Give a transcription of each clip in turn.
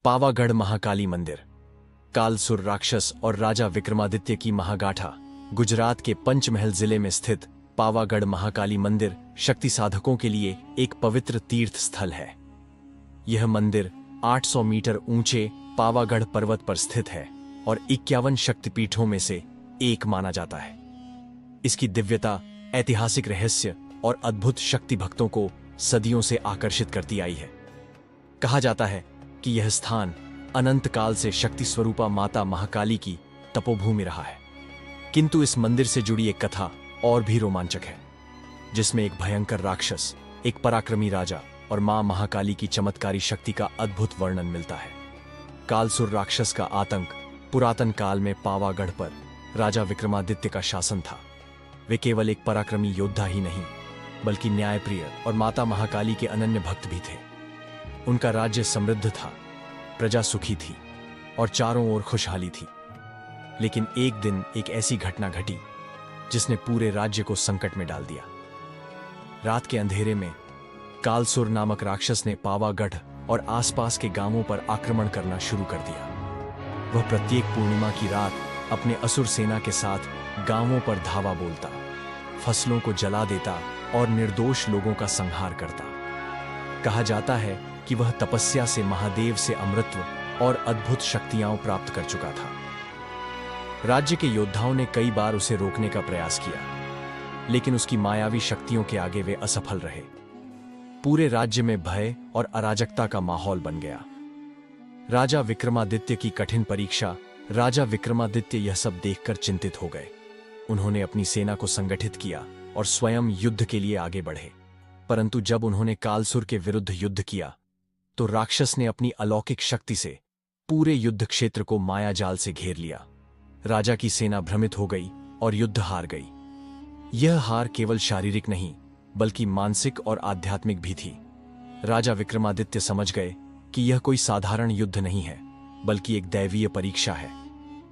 पावागढ़ महाकाली मंदिर। कालसुर राक्षस और राजा विक्रमादित्य की महागाथा। गुजरात के पंचमहल जिले में स्थित पावागढ़ महाकाली मंदिर शक्ति साधकों के लिए एक पवित्र तीर्थ स्थल है। यह मंदिर 800 मीटर ऊंचे पावागढ़ पर्वत पर स्थित है और 51 शक्तिपीठों में से एक माना जाता है। इसकी दिव्यता, ऐतिहासिक रहस्य और अद्भुत शक्ति भक्तों को सदियों से आकर्षित करती आई है। कहा जाता है कि यह स्थान अनंत काल से शक्ति स्वरूपा माता महाकाली की तपोभूमि रहा है। किंतु इस मंदिर से जुड़ी एक कथा और भी रोमांचक है, जिसमें एक भयंकर राक्षस, एक पराक्रमी राजा और मां महाकाली की चमत्कारी शक्ति का अद्भुत वर्णन मिलता है। कालसुर राक्षस का आतंक पुरातन काल में पावागढ़ पर राजा विक्रमादित्य का शासन था। वे केवल एक पराक्रमी योद्धा ही नहीं, बल्कि न्यायप्रिय और माता महाकाली के अनन्य भक्त भी थे। उनका राज्य समृद्ध था, प्रजा सुखी थी और चारों ओर खुशहाली थी। लेकिन एक दिन एक ऐसी घटना घटी जिसने पूरे राज्य को संकट में डाल दिया। रात के अंधेरे में कालसुर नामक राक्षस ने पावागढ़ और आसपास के गांवों पर आक्रमण करना शुरू कर दिया। वह प्रत्येक पूर्णिमा की रात अपने असुर सेना के साथ गांवों पर धावा बोलता, फसलों को जला देता और निर्दोष लोगों का संहार करता। कहा जाता है कि वह तपस्या से महादेव से अमृतत्व और अद्भुत शक्तियां प्राप्त कर चुका था। राज्य के योद्धाओं ने कई बार उसे रोकने का प्रयास किया, लेकिन उसकी मायावी शक्तियों के आगे वे असफल रहे। पूरे राज्य में भय और अराजकता का माहौल बन गया। राजा विक्रमादित्य की कठिन परीक्षा। राजा विक्रमादित्य यह सब देखकर चिंतित हो गए। उन्होंने अपनी सेना को संगठित किया और स्वयं युद्ध के लिए आगे बढ़े। परंतु जब उन्होंने कालसुर के विरुद्ध युद्ध किया, तो राक्षस ने अपनी अलौकिक शक्ति से पूरे युद्ध क्षेत्र को माया जाल से घेर लिया। राजा की सेना भ्रमित हो गई और युद्ध हार गई। यह हार केवल शारीरिक नहीं, बल्कि मानसिक और आध्यात्मिक भी थी। राजा विक्रमादित्य समझ गए कि यह कोई साधारण युद्ध नहीं है, बल्कि एक दैवीय परीक्षा है।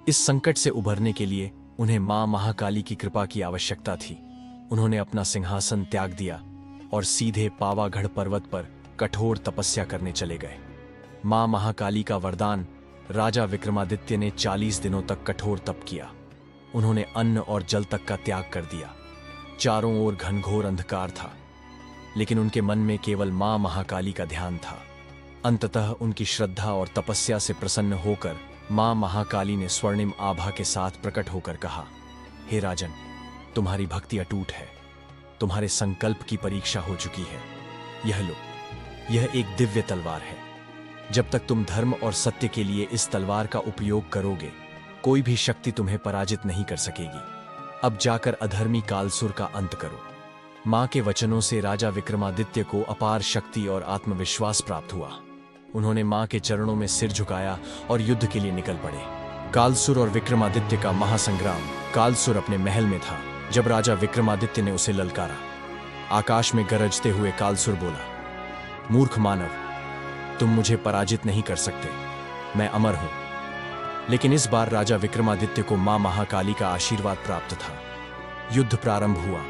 इस संकट से उभरने के लिए उन्हें मां महाकाली की कृपा की आवश्यकता थी। उन्होंने अपना सिंहासन त्याग दिया और सीधे पावागढ़ पर्वत पर कठोर तपस्या करने चले गए। मां महाकाली का वरदान, राजा विक्रमादित्य ने 40 दिनों तक कठोर तप किया। उन्होंने अन्न और जल तक का त्याग कर दिया। चारों ओर घनघोर अंधकार था, लेकिन उनके मन में केवल मां महाकाली का ध्यान था। अंततः उनकी श्रद्धा और तपस्या से प्रसन्न होकर मां महाकाली ने स्वर्णिम आभा के साथ प्रकट होकर कहा, हे राजन, तुम्हारी भक्ति अटूट है। तुम्हारे संकल्प की परीक्षा हो चुकी है। यह लो, यह एक दिव्य तलवार है। जब तक तुम धर्म और सत्य के लिए इस तलवार का उपयोग करोगे, कोई भी शक्ति तुम्हें पराजित नहीं कर सकेगी। अब जाकर अधर्मी कालसुर का अंत करो। मां के वचनों से राजा विक्रमादित्य को अपार शक्ति और आत्मविश्वास प्राप्त हुआ। उन्होंने मां के चरणों में सिर झुकाया और युद्ध के लिए निकल पड़े। कालसुर और विक्रमादित्य का महासंग्राम। कालसुर अपने महल में था जब राजा विक्रमादित्य ने उसे ललकारा। आकाश में गरजते हुए कालसुर बोला, मूर्ख मानव, तुम मुझे पराजित नहीं कर सकते। मैं अमर हूं। लेकिन इस बार राजा विक्रमादित्य को मां महाकाली का आशीर्वाद प्राप्त था। युद्ध प्रारंभ हुआ।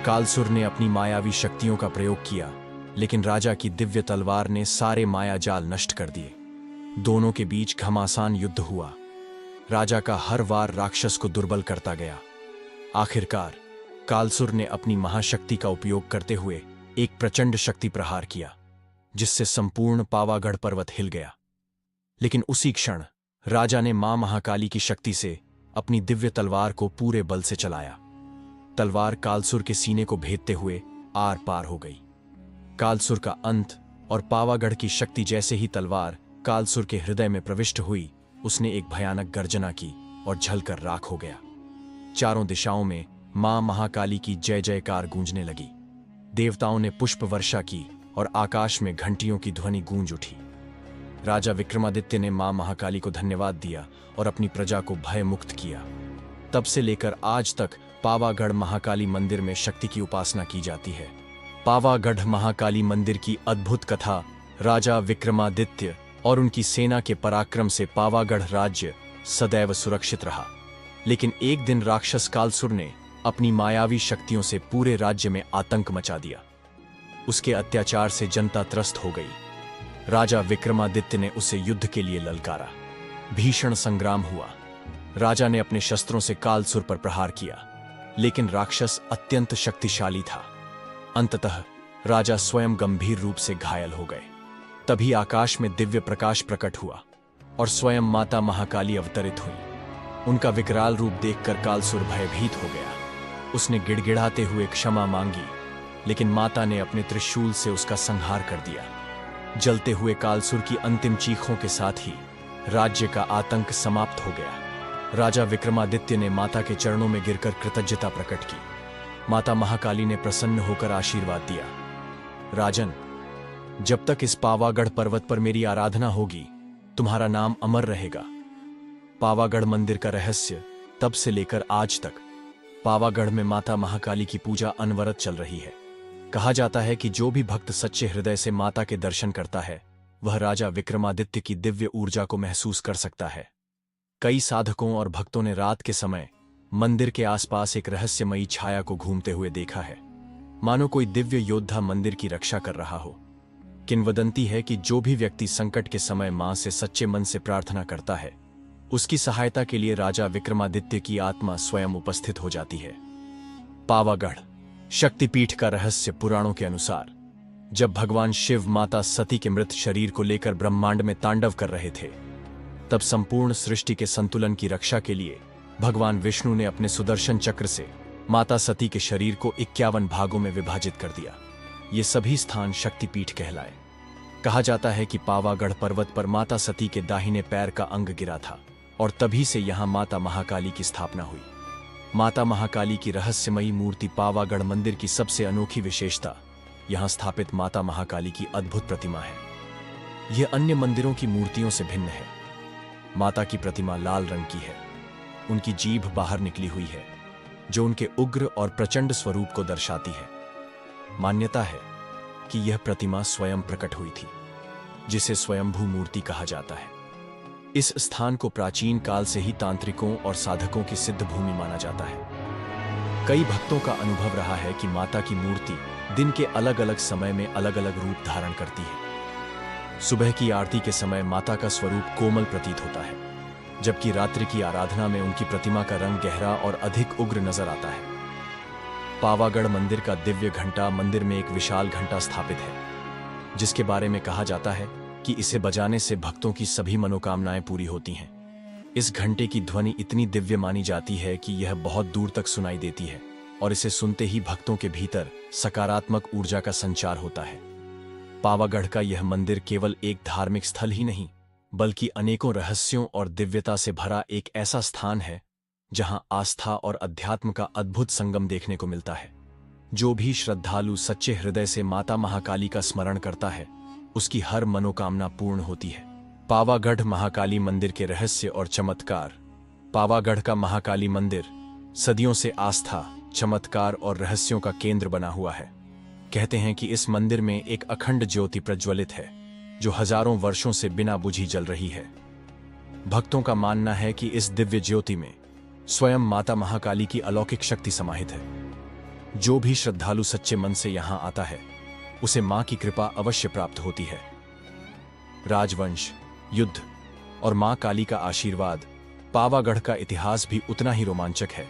कालसुर ने अपनी मायावी शक्तियों का प्रयोग किया, लेकिन राजा की दिव्य तलवार ने सारे माया जाल नष्ट कर दिए। दोनों के बीच घमासान युद्ध हुआ। राजा का हर वार राक्षस को दुर्बल करता गया। आखिरकार कालसुर ने अपनी महाशक्ति का उपयोग करते हुए एक प्रचंड शक्ति प्रहार किया, जिससे संपूर्ण पावागढ़ पर्वत हिल गया। लेकिन उसी क्षण राजा ने मां महाकाली की शक्ति से अपनी दिव्य तलवार को पूरे बल से चलाया। तलवार कालसुर के सीने को भेदते हुए आर पार हो गई। कालसुर का अंत। और पावागढ़ की शक्ति जैसे ही तलवार कालसुर के हृदय में प्रविष्ट हुई, उसने एक भयानक गर्जना की और जलकर राख हो गया। चारों दिशाओं में मां महाकाली की जय जयकार गूंजने लगी। देवताओं ने पुष्प वर्षा की और आकाश में घंटियों की ध्वनि गूंज उठी। राजा विक्रमादित्य ने मां महाकाली को धन्यवाद दिया और अपनी प्रजा को भय मुक्त किया। तब से लेकर आज तक पावागढ़ महाकाली मंदिर में शक्ति की उपासना की जाती है। पावागढ़ महाकाली मंदिर की अद्भुत कथा। राजा विक्रमादित्य और उनकी सेना के पराक्रम से पावागढ़ राज्य सदैव सुरक्षित रहा। लेकिन एक दिन राक्षस कालसुर ने अपनी मायावी शक्तियों से पूरे राज्य में आतंक मचा दिया। उसके अत्याचार से जनता त्रस्त हो गई। राजा विक्रमादित्य ने उसे युद्ध के लिए ललकारा। भीषण संग्राम हुआ। राजा ने अपने शस्त्रों से कालसुर पर प्रहार किया, लेकिन राक्षस अत्यंत शक्तिशाली था। अंततः राजा स्वयं गंभीर रूप से घायल हो गए। तभी आकाश में दिव्य प्रकाश प्रकट हुआ और स्वयं माता महाकाली अवतरित हुई। उनका विकराल रूप देखकर कालसुर भयभीत हो गया। उसने गिड़गिड़ाते हुए क्षमा मांगी, लेकिन माता ने अपने त्रिशूल से उसका संहार कर दिया। जलते हुए कालसुर की अंतिम चीखों के साथ ही राज्य का आतंक समाप्त हो गया। राजा विक्रमादित्य ने माता के चरणों में गिरकर कृतज्ञता प्रकट की। माता महाकाली ने प्रसन्न होकर आशीर्वाद दिया, राजन, जब तक इस पावागढ़ पर्वत पर मेरी आराधना होगी, तुम्हारा नाम अमर रहेगा। पावागढ़ मंदिर का रहस्य तब से लेकर आज तक पावागढ़ में माता महाकाली की पूजा अनवरत चल रही है। कहा जाता है कि जो भी भक्त सच्चे हृदय से माता के दर्शन करता है, वह राजा विक्रमादित्य की दिव्य ऊर्जा को महसूस कर सकता है। कई साधकों और भक्तों ने रात के समय मंदिर के आसपास एक रहस्यमयी छाया को घूमते हुए देखा है, मानो कोई दिव्य योद्धा मंदिर की रक्षा कर रहा हो। किंवदंती है कि जो भी व्यक्ति संकट के समय मां से सच्चे मन से प्रार्थना करता है, उसकी सहायता के लिए राजा विक्रमादित्य की आत्मा स्वयं उपस्थित हो जाती है। पावागढ़ शक्तिपीठ का रहस्य पुराणों के अनुसार, जब भगवान शिव माता सती के मृत शरीर को लेकर ब्रह्मांड में तांडव कर रहे थे, तब संपूर्ण सृष्टि के संतुलन की रक्षा के लिए भगवान विष्णु ने अपने सुदर्शन चक्र से माता सती के शरीर को 51 भागों में विभाजित कर दिया। ये सभी स्थान शक्तिपीठ कहलाए। कहा जाता है कि पावागढ़ पर्वत पर माता सती के दाहिने पैर का अंग गिरा था और तभी से यहां माता महाकाली की स्थापना हुई। माता महाकाली की रहस्यमयी मूर्ति पावागढ़ मंदिर की सबसे अनोखी विशेषता यहां स्थापित माता महाकाली की अद्भुत प्रतिमा है। यह अन्य मंदिरों की मूर्तियों से भिन्न है। माता की प्रतिमा लाल रंग की है। उनकी जीभ बाहर निकली हुई है, जो उनके उग्र और प्रचंड स्वरूप को दर्शाती है। मान्यता है कि यह प्रतिमा स्वयं प्रकट हुई थी, जिसे स्वयंभू मूर्ति कहा जाता है। इस स्थान को प्राचीन काल से ही तांत्रिकों और साधकों की सिद्ध भूमि माना जाता है। कई भक्तों का अनुभव रहा है कि माता की मूर्ति दिन के अलग अलग समय में अलग अलग रूप धारण करती है। सुबह की आरती के समय माता का स्वरूप कोमल प्रतीत होता है, जबकि रात्रि की आराधना में उनकी प्रतिमा का रंग गहरा और अधिक उग्र नजर आता है। पावागढ़ मंदिर का दिव्य घंटा मंदिर में एक विशाल घंटा स्थापित है, जिसके बारे में कहा जाता है कि इसे बजाने से भक्तों की सभी मनोकामनाएं पूरी होती हैं। इस घंटे की ध्वनि इतनी दिव्य मानी जाती है कि यह बहुत दूर तक सुनाई देती है और इसे सुनते ही भक्तों के भीतर सकारात्मक ऊर्जा का संचार होता है। पावागढ़ का यह मंदिर केवल एक धार्मिक स्थल ही नहीं, बल्कि अनेकों रहस्यों और दिव्यता से भरा एक ऐसा स्थान है जहां आस्था और अध्यात्म का अद्भुत संगम देखने को मिलता है। जो भी श्रद्धालु सच्चे हृदय से माता महाकाली का स्मरण करता है, उसकी हर मनोकामना पूर्ण होती है। पावागढ़ महाकाली मंदिर के रहस्य और चमत्कार। पावागढ़ का महाकाली मंदिर सदियों से आस्था, चमत्कार और रहस्यों का केंद्र बना हुआ है। कहते हैं कि इस मंदिर में एक अखंड ज्योति प्रज्वलित है, जो हजारों वर्षों से बिना बुझी जल रही है। भक्तों का मानना है कि इस दिव्य ज्योति में स्वयं माता महाकाली की अलौकिक शक्ति समाहित है। जो भी श्रद्धालु सच्चे मन से यहां आता है, उसे मां की कृपा अवश्य प्राप्त होती है। राजवंश, युद्ध और मां काली का आशीर्वाद। पावागढ़ का इतिहास भी उतना ही रोमांचक है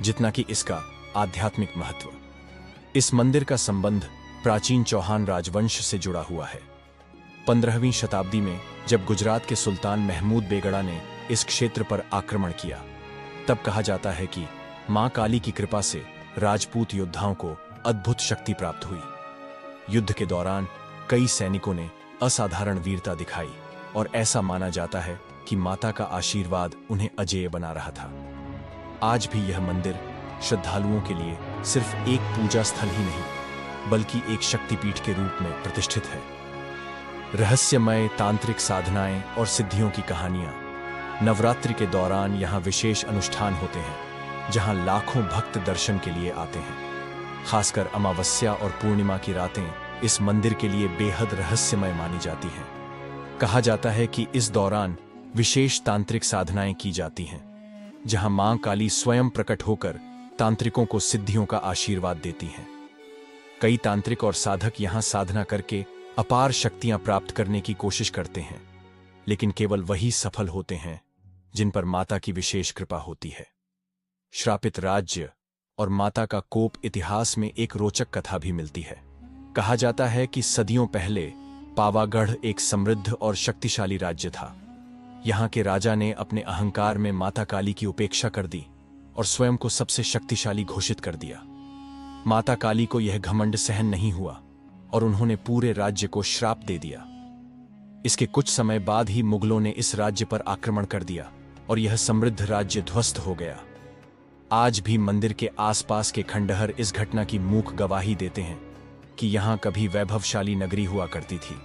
जितना कि इसका आध्यात्मिक महत्व। इस मंदिर का संबंध प्राचीन चौहान राजवंश से जुड़ा हुआ है। 15वीं शताब्दी में जब गुजरात के सुल्तान महमूद बेगड़ा ने इस क्षेत्र पर आक्रमण किया, तब कहा जाता है कि मां काली की कृपा से राजपूत योद्धाओं को अद्भुत शक्ति प्राप्त हुई। युद्ध के दौरान कई सैनिकों ने असाधारण वीरता दिखाई और ऐसा माना जाता है कि माता का आशीर्वाद उन्हें अजेय बना रहा था। आज भी यह मंदिर श्रद्धालुओं के लिए सिर्फ एक पूजा स्थल ही नहीं, बल्कि एक शक्तिपीठ के रूप में प्रतिष्ठित है। रहस्यमय तांत्रिक साधनाएं और सिद्धियों की कहानियां। नवरात्रि के दौरान यहाँ विशेष अनुष्ठान होते हैं, जहां लाखों भक्त दर्शन के लिए आते हैं। खासकर अमावस्या और पूर्णिमा की रातें इस मंदिर के लिए बेहद रहस्यमय मानी जाती हैं। कहा जाता है कि इस दौरान विशेष तांत्रिक साधनाएं की जाती हैं, जहां मां काली स्वयं प्रकट होकर तांत्रिकों को सिद्धियों का आशीर्वाद देती हैं। कई तांत्रिक और साधक यहां साधना करके अपार शक्तियां प्राप्त करने की कोशिश करते हैं, लेकिन केवल वही सफल होते हैं जिन पर माता की विशेष कृपा होती है। श्रापित राज्य और माता का कोप इतिहास में एक रोचक कथा भी मिलती है। कहा जाता है कि सदियों पहले पावागढ़ एक समृद्ध और शक्तिशाली राज्य था। यहाँ के राजा ने अपने अहंकार में माता काली की उपेक्षा कर दी और स्वयं को सबसे शक्तिशाली घोषित कर दिया। माता काली को यह घमंड सहन नहीं हुआ और उन्होंने पूरे राज्य को श्राप दे दिया। इसके कुछ समय बाद ही मुगलों ने इस राज्य पर आक्रमण कर दिया और यह समृद्ध राज्य ध्वस्त हो गया। आज भी मंदिर के आसपास के खंडहर इस घटना की मूक गवाही देते हैं कि यहाँ कभी वैभवशाली नगरी हुआ करती थी,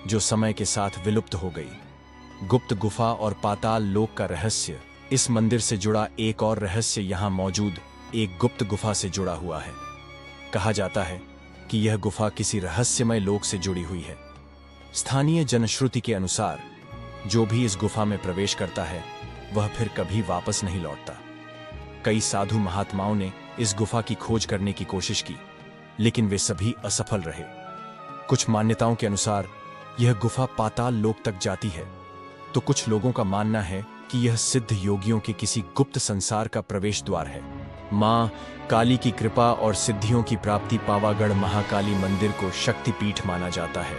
जो समय के साथ विलुप्त हो गई। गुप्त गुफा और पाताल लोक का रहस्य। इस मंदिर से जुड़ा एक और रहस्य यहाँ मौजूद एक गुप्त गुफा से जुड़ा हुआ है। कहा जाता है कि यह गुफा किसी रहस्यमय लोक से जुड़ी हुई है। स्थानीय जनश्रुति के अनुसार जो भी इस गुफा में प्रवेश करता है वह फिर कभी वापस नहीं लौटता। कई साधु महात्माओं ने इस गुफा की खोज करने की कोशिश की, लेकिन वे सभी असफल रहे। कुछ मान्यताओं के अनुसार यह गुफा पाताल लोक तक जाती है, तो कुछ लोगों का मानना है कि यह सिद्ध योगियों के किसी गुप्त संसार का प्रवेश द्वार है। मां काली की कृपा और सिद्धियों की प्राप्ति। पावागढ़ महाकाली मंदिर को शक्तिपीठ माना जाता है,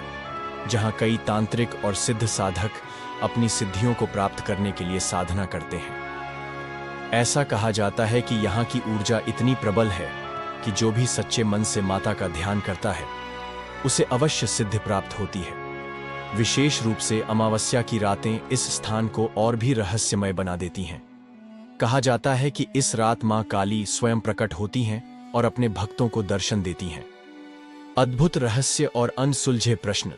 जहां कई तांत्रिक और सिद्ध साधक अपनी सिद्धियों को प्राप्त करने के लिए साधना करते हैं। ऐसा कहा जाता है कि यहाँ की ऊर्जा इतनी प्रबल है कि जो भी सच्चे मन से माता का ध्यान करता है उसे अवश्य सिद्धि प्राप्त होती है। विशेष रूप से अमावस्या की रातें इस स्थान को और भी रहस्यमय बना देती हैं। कहा जाता है कि इस रात मां काली स्वयं प्रकट होती हैं और अपने भक्तों को दर्शन देती हैं। अद्भुत रहस्य और अनसुलझे प्रश्न।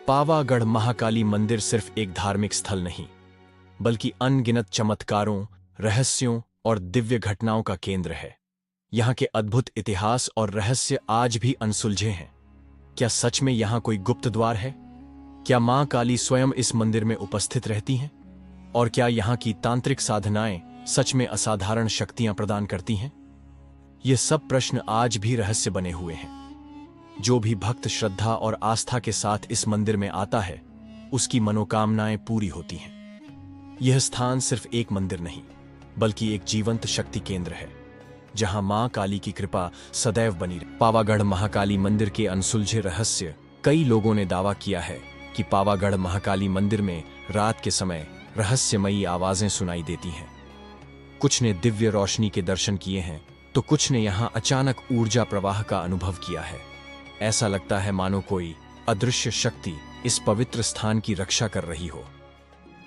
पावागढ़ महाकाली मंदिर सिर्फ एक धार्मिक स्थल नहीं, बल्कि अनगिनत चमत्कारों, रहस्यों और दिव्य घटनाओं का केंद्र है। यहाँ के अद्भुत इतिहास और रहस्य आज भी अनसुलझे हैं। क्या सच में यहाँ कोई गुप्त द्वार है? क्या मां काली स्वयं इस मंदिर में उपस्थित रहती हैं? और क्या यहाँ की तांत्रिक साधनाएं सच में असाधारण शक्तियां प्रदान करती हैं? ये सब प्रश्न आज भी रहस्य बने हुए हैं। जो भी भक्त श्रद्धा और आस्था के साथ इस मंदिर में आता है, उसकी मनोकामनाएं पूरी होती हैं। यह स्थान सिर्फ एक मंदिर नहीं, बल्कि एक जीवंत शक्ति केंद्र है, जहां मां काली की कृपा सदैव बनी रहे। पावागढ़ महाकाली मंदिर के अनसुलझे रहस्य। कई लोगों ने दावा किया है कि पावागढ़ महाकाली मंदिर में रात के समय रहस्यमयी आवाजें सुनाई देती हैं। कुछ ने दिव्य रोशनी के दर्शन किए हैं, तो कुछ ने यहां अचानक ऊर्जा प्रवाह का अनुभव किया है। ऐसा लगता है मानो कोई अदृश्य शक्ति इस पवित्र स्थान की रक्षा कर रही हो।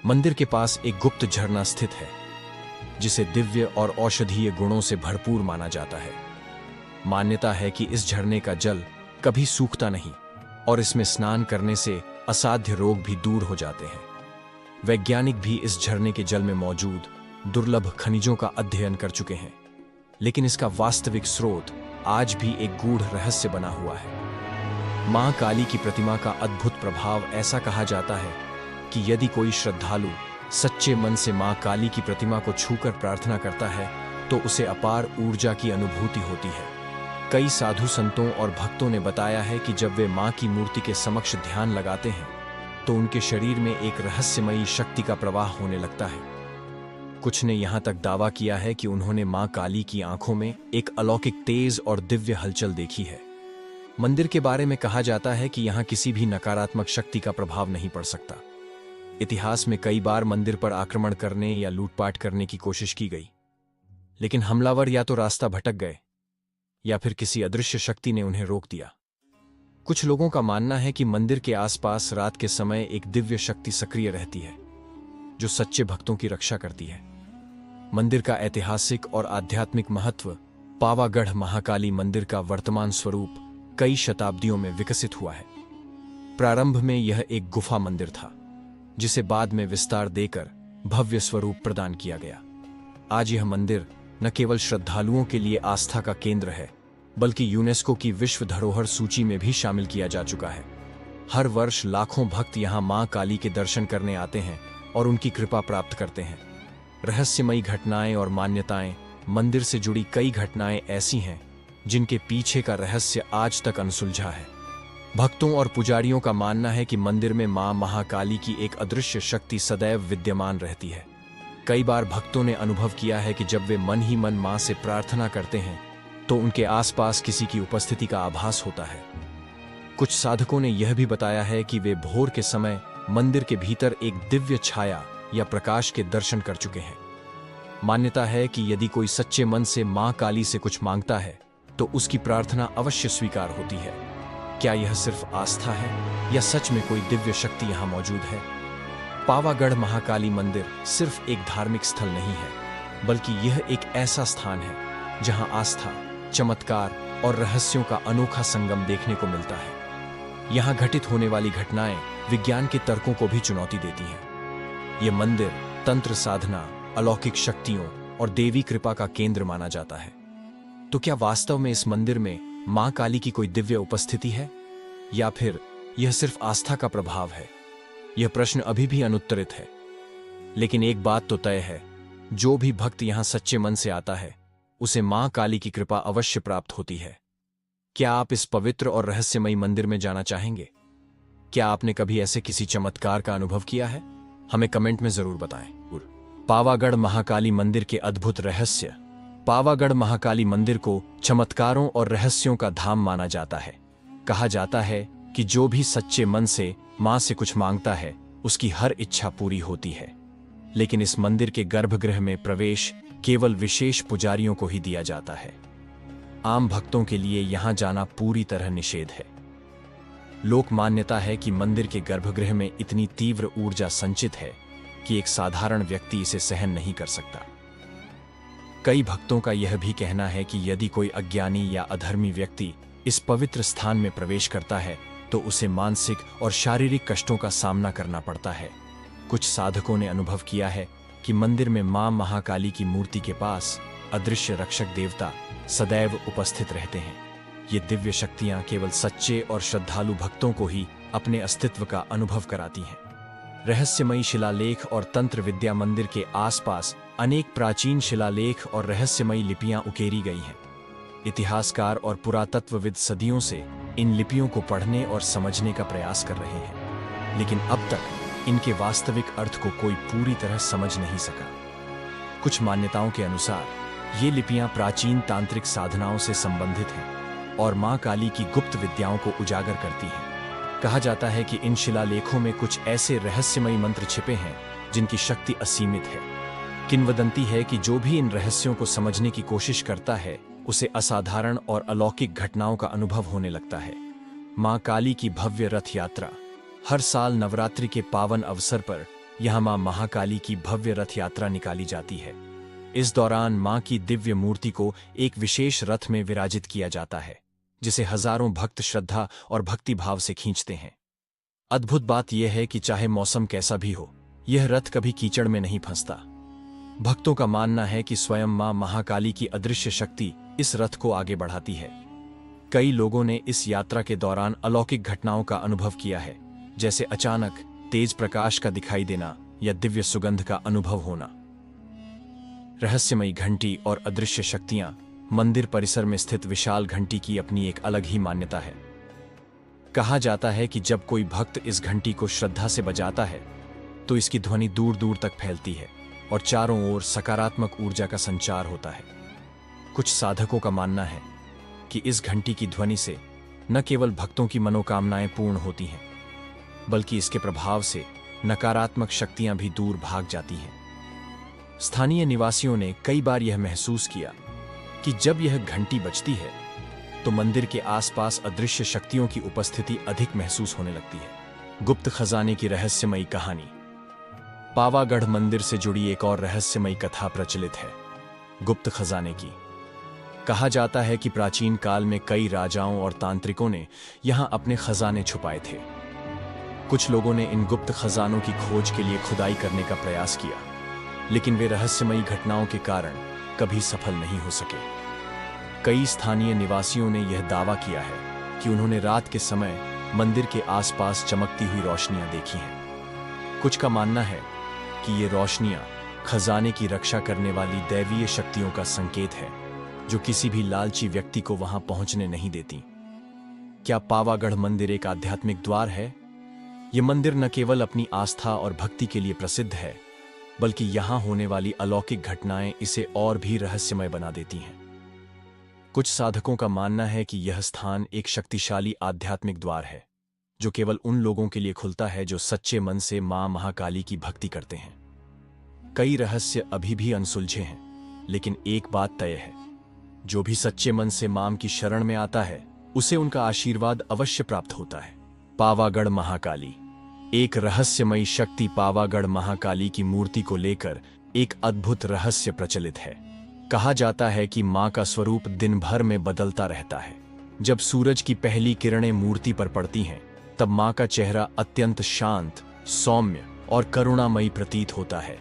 मंदिर के पास एक गुप्त झरना स्थित है, जिसे दिव्य और औषधीय गुणों से भरपूर माना जाता है। मान्यता है कि इस झरने का जल कभी सूखता नहीं और इसमें स्नान करने से असाध्य रोग भी दूर हो जाते हैं। वैज्ञानिक भी इस झरने के जल में मौजूद दुर्लभ खनिजों का अध्ययन कर चुके हैं, लेकिन इसका वास्तविक स्रोत आज भी एक गूढ़ रहस्य बना हुआ है। मां काली की प्रतिमा का अद्भुत प्रभाव। ऐसा कहा जाता है कि यदि कोई श्रद्धालु सच्चे मन से मां काली की प्रतिमा को छूकर प्रार्थना करता है, तो उसे अपार ऊर्जा की अनुभूति होती है। कई साधु संतों और भक्तों ने बताया है कि जब वे मां की मूर्ति के समक्ष ध्यान लगाते हैं, तो उनके शरीर में एक रहस्यमयी शक्ति का प्रवाह होने लगता है। कुछ ने यहां तक दावा किया है कि उन्होंने मां काली की आंखों में एक अलौकिक तेज और दिव्य हलचल देखी है। मंदिर के बारे में कहा जाता है कि यहां किसी भी नकारात्मक शक्ति का प्रभाव नहीं पड़ सकता। इतिहास में कई बार मंदिर पर आक्रमण करने या लूटपाट करने की कोशिश की गई, लेकिन हमलावर या तो रास्ता भटक गए या फिर किसी अदृश्य शक्ति ने उन्हें रोक दिया। कुछ लोगों का मानना है कि मंदिर के आसपास रात के समय एक दिव्य शक्ति सक्रिय रहती है, जो सच्चे भक्तों की रक्षा करती है। मंदिर का ऐतिहासिक और आध्यात्मिक महत्व। पावागढ़ महाकाली मंदिर का वर्तमान स्वरूप कई शताब्दियों में विकसित हुआ है। प्रारंभ में यह एक गुफा मंदिर था, जिसे बाद में विस्तार देकर भव्य स्वरूप प्रदान किया गया। आज यह मंदिर न केवल श्रद्धालुओं के लिए आस्था का केंद्र है, बल्कि यूनेस्को की विश्व धरोहर सूची में भी शामिल किया जा चुका है। हर वर्ष लाखों भक्त यहां मां काली के दर्शन करने आते हैं और उनकी कृपा प्राप्त करते हैं। रहस्यमयी घटनाएं और मान्यताएं। मंदिर से जुड़ी कई घटनाएं ऐसी हैं जिनके पीछे का रहस्य आज तक अनसुलझा है। भक्तों और पुजारियों का मानना है कि मंदिर में मां महाकाली की एक अदृश्य शक्ति सदैव विद्यमान रहती है। कई बार भक्तों ने अनुभव किया है कि जब वे मन ही मन मां से प्रार्थना करते हैं तो उनके आसपास किसी की उपस्थिति का आभास होता है। कुछ साधकों ने यह भी बताया है कि वे भोर के समय मंदिर के भीतर एक दिव्य छाया या प्रकाश के दर्शन कर चुके हैं। मान्यता है कि यदि कोई सच्चे मन से मां काली से कुछ मांगता है तो उसकी प्रार्थना अवश्य स्वीकार होती है। क्या यह सिर्फ आस्था है या सच में कोई दिव्य शक्ति यहां मौजूद है? पावागढ़ महाकाली मंदिर सिर्फ एक धार्मिक स्थल नहीं है, बल्कि यह एक ऐसा स्थान है जहां आस्था, चमत्कार और रहस्यों का अनोखा संगम देखने को मिलता है। यहां घटित होने वाली घटनाएं विज्ञान के तर्कों को भी चुनौती देती हैं। यह मंदिर तंत्र साधना, अलौकिक शक्तियों और देवी कृपा का केंद्र माना जाता है। तो क्या वास्तव में इस मंदिर में मां काली की कोई दिव्य उपस्थिति है या फिर यह सिर्फ आस्था का प्रभाव है? यह प्रश्न अभी भी अनुत्तरित है। लेकिन एक बात तो तय है, जो भी भक्त यहां सच्चे मन से आता है उसे मां काली की कृपा अवश्य प्राप्त होती है। क्या आप इस पवित्र और रहस्यमयी मंदिर में जाना चाहेंगे? क्या आपने कभी ऐसे किसी चमत्कार का अनुभव किया है? हमें कमेंट में जरूर बताएं। पावागढ़ महाकाली मंदिर के अद्भुत रहस्य। पावागढ़ महाकाली मंदिर को चमत्कारों और रहस्यों का धाम माना जाता है। कहा जाता है कि जो भी सच्चे मन से मां से कुछ मांगता है उसकी हर इच्छा पूरी होती है। लेकिन इस मंदिर के गर्भगृह में प्रवेश केवल विशेष पुजारियों को ही दिया जाता है। आम भक्तों के लिए यहां जाना पूरी तरह निषेध है। लोक मान्यता है कि मंदिर के गर्भगृह में इतनी तीव्र ऊर्जा संचित है कि एक साधारण व्यक्ति इसे सहन नहीं कर सकता। कई भक्तों का यह भी कहना है कि यदि कोई अज्ञानी या अधर्मी व्यक्ति इस पवित्र स्थान में प्रवेश करता है तो उसे मानसिक और शारीरिक कष्टों का सामना करना पड़ता है। कुछ साधकों ने अनुभव किया है कि मंदिर में मां महाकाली की मूर्ति के पास अदृश्य रक्षक देवता सदैव उपस्थित रहते हैं। ये दिव्य शक्तियां केवल सच्चे और श्रद्धालु भक्तों को ही अपने अस्तित्व का अनुभव कराती हैं। रहस्यमयी शिलालेख और तंत्र विद्या। मंदिर के आसपास अनेक प्राचीन शिलालेख और रहस्यमयी लिपियां उकेरी गई हैं। इतिहासकार और पुरातत्वविद सदियों से इन लिपियों को पढ़ने और समझने का प्रयास कर रहे हैं, लेकिन अब तक इनके वास्तविक अर्थ को कोई पूरी तरह समझ नहीं सका। कुछ मान्यताओं के अनुसार ये लिपियां प्राचीन तांत्रिक साधनाओं से संबंधित हैं और मां काली की गुप्त विद्याओं को उजागर करती हैं। कहा जाता है कि इन शिलालेखों में कुछ ऐसे रहस्यमयी मंत्र छिपे हैं जिनकी शक्ति असीमित है। किंवदंती है कि जो भी इन रहस्यों को समझने की कोशिश करता है उसे असाधारण और अलौकिक घटनाओं का अनुभव होने लगता है। मां काली की भव्य रथ यात्रा। हर साल नवरात्रि के पावन अवसर पर यहां मां महाकाली की भव्य रथ यात्रा निकाली जाती है। इस दौरान मां की दिव्य मूर्ति को एक विशेष रथ में विराजित किया जाता है, जिसे हजारों भक्त श्रद्धा और भक्तिभाव से खींचते हैं। अद्भुत बात यह है कि चाहे मौसम कैसा भी हो, यह रथ कभी कीचड़ में नहीं फंसता। भक्तों का मानना है कि स्वयं मां महाकाली की अदृश्य शक्ति इस रथ को आगे बढ़ाती है। कई लोगों ने इस यात्रा के दौरान अलौकिक घटनाओं का अनुभव किया है, जैसे अचानक तेज प्रकाश का दिखाई देना या दिव्य सुगंध का अनुभव होना। रहस्यमयी घंटी और अदृश्य शक्तियां। मंदिर परिसर में स्थित विशाल घंटी की अपनी एक अलग ही मान्यता है। कहा जाता है कि जब कोई भक्त इस घंटी को श्रद्धा से बजाता है तो इसकी ध्वनि दूर दूर तक फैलती है और चारों ओर सकारात्मक ऊर्जा का संचार होता है। कुछ साधकों का मानना है कि इस घंटी की ध्वनि से न केवल भक्तों की मनोकामनाएं पूर्ण होती हैं, बल्कि इसके प्रभाव से नकारात्मक शक्तियां भी दूर भाग जाती हैं। स्थानीय निवासियों ने कई बार यह महसूस किया कि जब यह घंटी बजती है तो मंदिर के आसपास अदृश्य शक्तियों की उपस्थिति अधिक महसूस होने लगती है। गुप्त खजाने की रहस्यमयी कहानी। पावागढ़ मंदिर से जुड़ी एक और रहस्यमयी कथा प्रचलित है, गुप्त खजाने की। कहा जाता है कि प्राचीन काल में कई राजाओं और तांत्रिकों ने यहां अपने खजाने छुपाए थे। कुछ लोगों ने इन गुप्त खजानों की खोज के लिए खुदाई करने का प्रयास किया, लेकिन वे रहस्यमयी घटनाओं के कारण कभी सफल नहीं हो सके। कई स्थानीय निवासियों ने यह दावा किया है कि उन्होंने रात के समय मंदिर के आसपास चमकती हुई रोशनियां देखी हैं। कुछ का मानना है कि ये रोशनियां खजाने की रक्षा करने वाली दैवीय शक्तियों का संकेत है, जो किसी भी लालची व्यक्ति को वहां पहुंचने नहीं देती। क्या पावागढ़ मंदिर एक आध्यात्मिक द्वार है? ये मंदिर न केवल अपनी आस्था और भक्ति के लिए प्रसिद्ध है, बल्कि यहां होने वाली अलौकिक घटनाएं इसे और भी रहस्यमय बना देती हैं। कुछ साधकों का मानना है कि यह स्थान एक शक्तिशाली आध्यात्मिक द्वार है, जो केवल उन लोगों के लिए खुलता है जो सच्चे मन से मां महाकाली की भक्ति करते हैं। कई रहस्य अभी भी अनसुलझे हैं, लेकिन एक बात तय है, जो भी सच्चे मन से मां की शरण में आता है, उसे उनका आशीर्वाद अवश्य प्राप्त होता है। पावागढ़ महाकाली। एक रहस्यमयी शक्ति पावागढ़ महाकाली की मूर्ति को लेकर एक अद्भुत रहस्य प्रचलित है। कहा जाता है कि मां का स्वरूप दिन भर में बदलता रहता है। जब सूरज की पहली किरणें मूर्ति पर पड़ती हैं, तब मां का चेहरा अत्यंत शांत, सौम्य और करुणामयी प्रतीत होता है,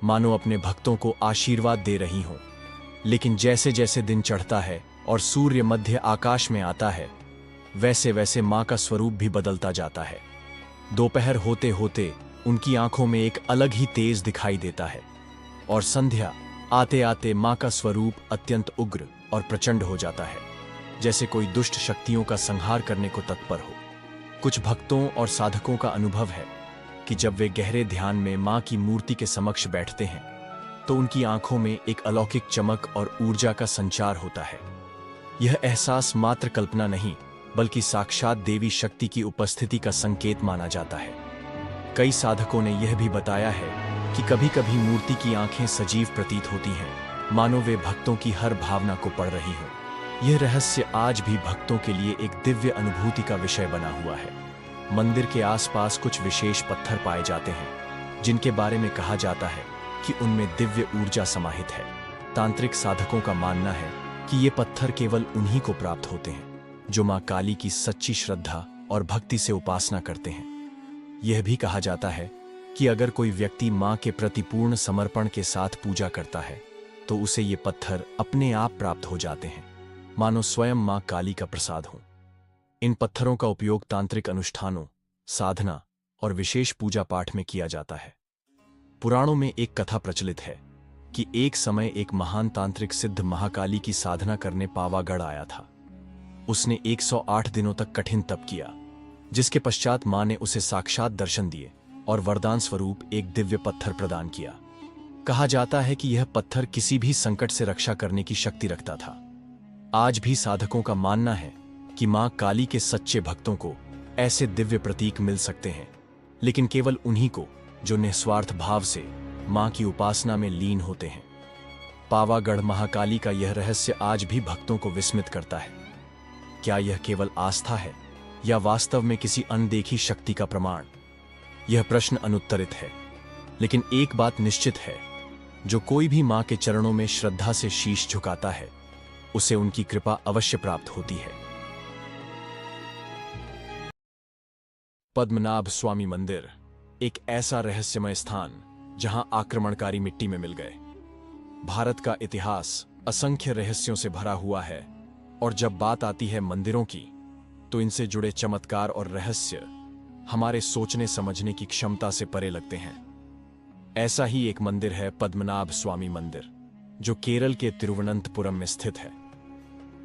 मानो अपने भक्तों को आशीर्वाद दे रही हों। लेकिन जैसे जैसे दिन चढ़ता है और सूर्य मध्य आकाश में आता है, वैसे वैसे मां का स्वरूप भी बदलता जाता है। दोपहर होते होते उनकी आंखों में एक अलग ही तेज दिखाई देता है, और संध्या आते आते मां का स्वरूप अत्यंत उग्र और प्रचंड हो जाता है, जैसे कोई दुष्ट शक्तियों का संहार करने को तत्पर हो। कुछ भक्तों और साधकों का अनुभव है कि जब वे गहरे ध्यान में मां की मूर्ति के समक्ष बैठते हैं, तो उनकी आंखों में एक अलौकिक चमक और ऊर्जा का संचार होता है। यह एहसास मात्र कल्पना नहीं, बल्कि साक्षात देवी शक्ति की उपस्थिति का संकेत माना जाता है। कई साधकों ने यह भी बताया है कि कभी-कभी मूर्ति की आंखें सजीव प्रतीत होती हैं, मानो वे भक्तों की हर भावना को पढ़ रही हों। यह रहस्य आज भी भक्तों के लिए एक दिव्य अनुभूति का विषय बना हुआ है। मंदिर के आसपास कुछ विशेष पत्थर पाए जाते हैं, जिनके बारे में कहा जाता है कि उनमें दिव्य ऊर्जा समाहित है। तांत्रिक साधकों का मानना है कि ये पत्थर केवल उन्हीं को प्राप्त होते हैं जो मां काली की सच्ची श्रद्धा और भक्ति से उपासना करते हैं। यह भी कहा जाता है कि अगर कोई व्यक्ति मां के प्रति पूर्ण समर्पण के साथ पूजा करता है, तो उसे ये पत्थर अपने आप प्राप्त हो जाते हैं, मानो स्वयं मां काली का प्रसाद हो। इन पत्थरों का उपयोग तांत्रिक अनुष्ठानों, साधना और विशेष पूजा पाठ में किया जाता है। पुराणों में एक कथा प्रचलित है कि एक समय एक महान तांत्रिक सिद्ध महाकाली की साधना करने पावागढ़ आया था। उसने 108 दिनों तक कठिन तप किया, जिसके पश्चात मां ने उसे साक्षात दर्शन दिए और वरदान स्वरूप एक दिव्य पत्थर प्रदान किया। कहा जाता है कि यह पत्थर किसी भी संकट से रक्षा करने की शक्ति रखता था। आज भी साधकों का मानना है कि मां काली के सच्चे भक्तों को ऐसे दिव्य प्रतीक मिल सकते हैं, लेकिन केवल उन्हीं को जो निस्वार्थ भाव से मां की उपासना में लीन होते हैं। पावागढ़ महाकाली का यह रहस्य आज भी भक्तों को विस्मित करता है। क्या यह केवल आस्था है या वास्तव में किसी अनदेखी शक्ति का प्रमाण? यह प्रश्न अनुत्तरित है, लेकिन एक बात निश्चित है, जो कोई भी मां के चरणों में श्रद्धा से शीश झुकाता है, उसे उनकी कृपा अवश्य प्राप्त होती है। पद्मनाभ स्वामी मंदिर एक ऐसा रहस्यमय स्थान जहां आक्रमणकारी मिट्टी में मिल गए। भारत का इतिहास असंख्य रहस्यों से भरा हुआ है, और जब बात आती है मंदिरों की, तो इनसे जुड़े चमत्कार और रहस्य हमारे सोचने समझने की क्षमता से परे लगते हैं। ऐसा ही एक मंदिर है पद्मनाभ स्वामी मंदिर, जो केरल के तिरुवनंतपुरम में स्थित है।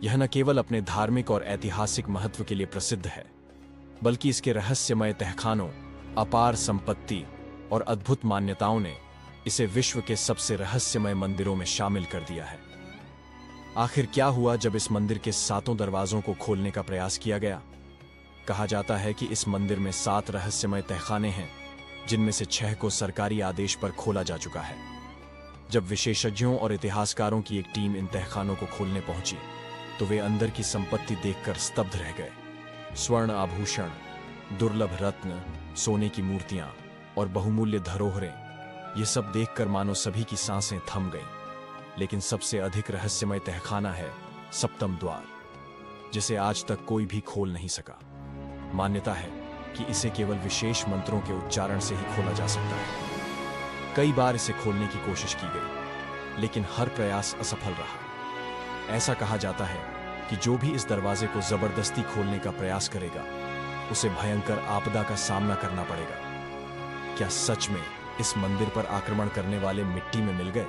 यह न केवल अपने धार्मिक और ऐतिहासिक महत्व के लिए प्रसिद्ध है, बल्कि इसके रहस्यमय तहखानों, अपार संपत्ति और अद्भुत मान्यताओं ने इसे विश्व के सबसे रहस्यमय मंदिरों में शामिल कर दिया है। आखिर क्या हुआ जब इस मंदिर के 7 दरवाजों को खोलने का प्रयास किया गया? कहा जाता है कि इस मंदिर में 7 रहस्यमय तहखाने हैं, जिनमें से 6 को सरकारी आदेश पर खोला जा चुका है। जब विशेषज्ञों और इतिहासकारों की एक टीम इन तहखानों को खोलने पहुंची, तो वे अंदर की संपत्ति देखकर स्तब्ध रह गए। स्वर्ण आभूषण, दुर्लभ रत्न, सोने की मूर्तियां और बहुमूल्य धरोहरें, ये सब देखकर मानो सभी की सांसें थम गईं। लेकिन सबसे अधिक रहस्यमय तहखाना है सप्तम द्वार, जिसे आज तक कोई भी खोल नहीं सका। मान्यता है कि इसे केवल विशेष मंत्रों के उच्चारण से ही खोला जा सकता है। कई बार इसे खोलने की कोशिश की गई, लेकिन हर प्रयास असफल रहा। ऐसा कहा जाता है कि जो भी इस दरवाजे को जबरदस्ती खोलने का प्रयास करेगा, उसे भयंकर आपदा का सामना करना पड़ेगा। क्या सच में इस मंदिर पर आक्रमण करने वाले मिट्टी में मिल गए?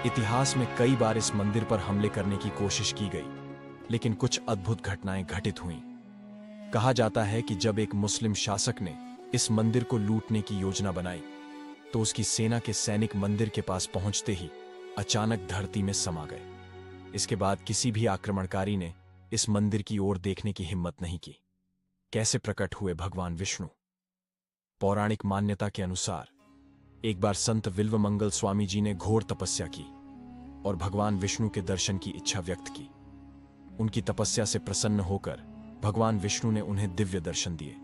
इतिहास में कई बार इस मंदिर पर हमले करने की कोशिश की गई, लेकिन कुछ अद्भुत घटनाएं घटित हुईं। कहा जाता है कि जब एक मुस्लिम शासक ने इस मंदिर को लूटने की योजना बनाई तो उसकी सेना के सैनिक मंदिर के पास पहुंचते ही अचानक धरती में समा गए। इसके बाद किसी भी आक्रमणकारी ने इस मंदिर की ओर देखने की हिम्मत नहीं की। कैसे प्रकट हुए भगवान विष्णु? पौराणिक मान्यता के अनुसार एक बार संत विल्वमंगल स्वामी जी ने घोर तपस्या की और भगवान विष्णु के दर्शन की इच्छा व्यक्त की। उनकी तपस्या से प्रसन्न होकर भगवान विष्णु ने उन्हें दिव्य दर्शन दिए।